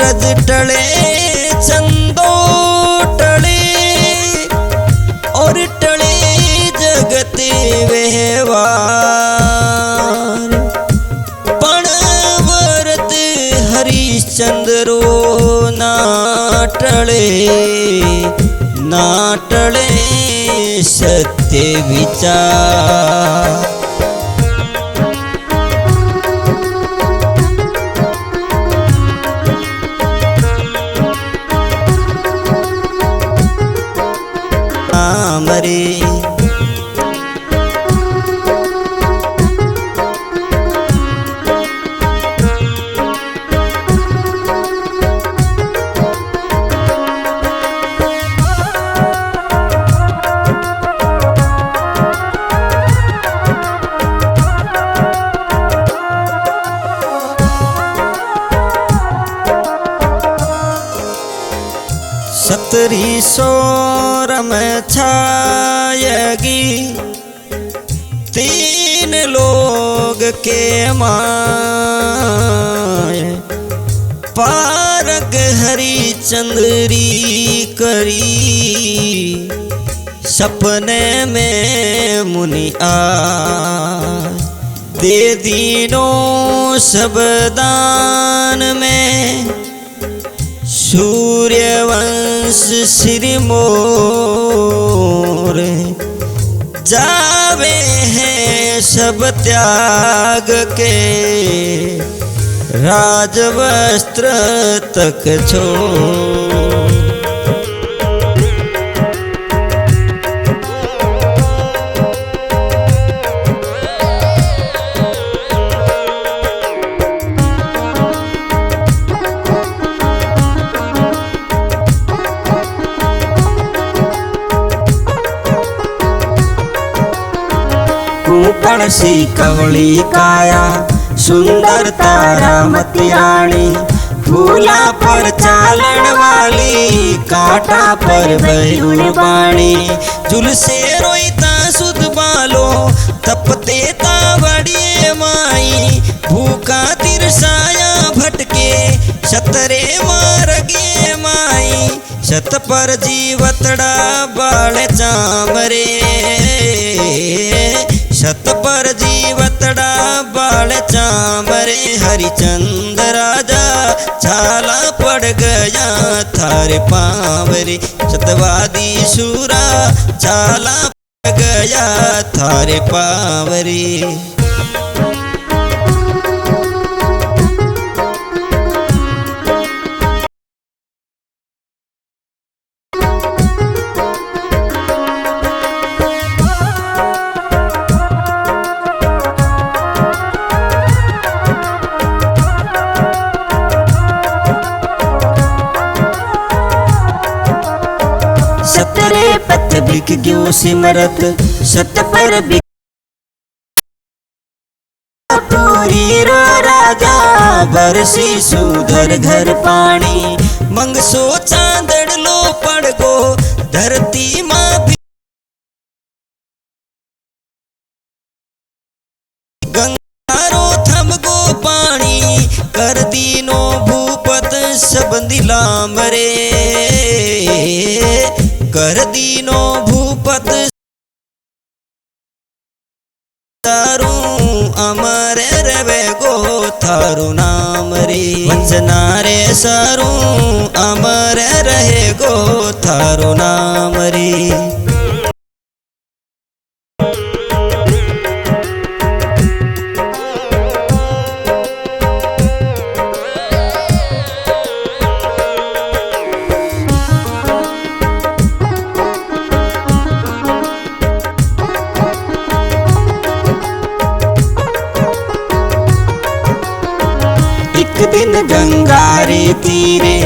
सूरज टले चंदो टले और टले जगते व्यवहार पण वरत हरिश्चंद्रो ना टले सत्य विचार। मरे सतरी सोरम छायगी तीन लोग के माय पारग हरिचंद्री करी सपने में मुनि आए दे दीनो सब दान में सूर्यवंश श्री मोर जावे हैं सब त्याग के राजवस्त्र तक छोड़। सी कवली काया सुंदर तारा मतियाणी फूला पर चालन वाली कांटा पर बैरुण बाणी झुलसे रोईता सुध बालो तपते तावड़िए माई भूखा तिरसाया भटके सतरे मारगे माई सत पर जीवतड़ा बाल चामरे सत पर जीवतड़ा बाल चामरे हरिचंद्र राजा छाला पड़ गया थारे पावरे सतवादी सूरा छाला पड़ गया थारे पावरे। सतरे पथ बिक गयो सिमरत सत पर पूरी रो राजा बरसी सुधर घर पानी मंगसो चांदड़ लो पड़ गो धरती माँ गंगारो थम गो पानी कर दीनो भूपत सबंदी लामरे कर दीनो भूपत तारू अमर रवे गो थारू नाम रे वंजना रे सारू अमर रहे गो थारू नाम रे। दिन गंगा रे तीरे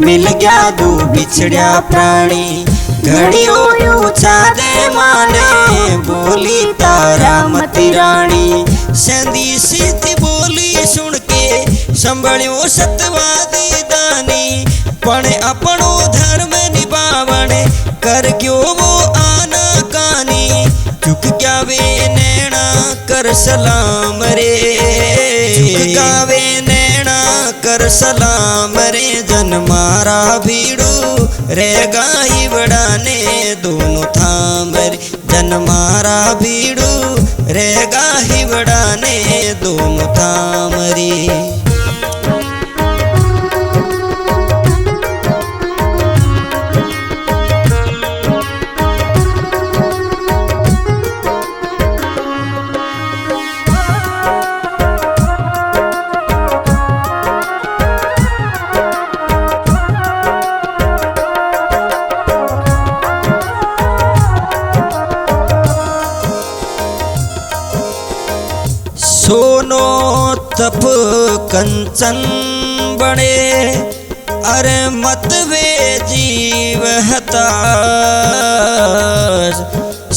मिल गया दो बिछड़िया प्राणी घड़ियों ऊंचा दे माने बोली तारा मती रानी संदी सीधी बोली सुन के संभळ्यो सतवादी दानी पण अपनो धर्म निभावण कर गयो वो आना कानी चुक गया वे नैना कर सलाम रे चुक गया वे नैना कर कर सलाम रे जन मारा भीड़ू रे गाई बड़ाने दोनों थाम रे जन मारा भीड़ू रे गाही बड़ाने दोनों थाम रे। सोनो तप कंचन बने अरे मत वे जीव हता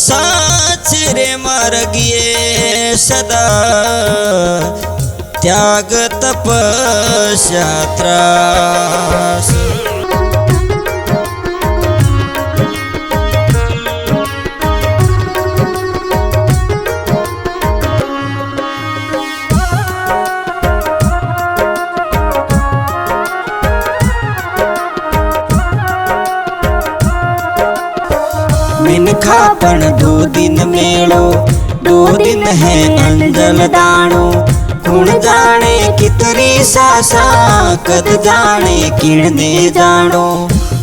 साच रे मार्गिए सदा त्याग तपस्या त्रास। मिनखा पण 2 दिन मेलो 2 दिन है अंजल दाणो कुण जाने कितरी सासा कद जाने किणने जानो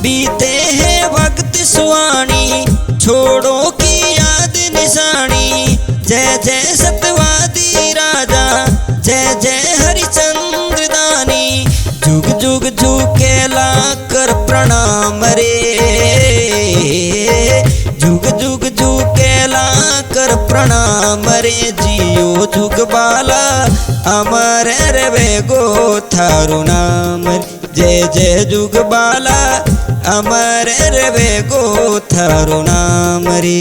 बीते है वक्त सुहानी छोड़ो की याद निशानी। जय जय सतवादी राजा जय जय हरिचंद्र दानी जुग जुग झुकेला कर प्रणाम रे जुग जुग झुकेला कर प्रणाम रे जियो जुग बाला अमर रे गो थारू नाम जय जय जुग बाला अमर रे गो थारू नाम रे।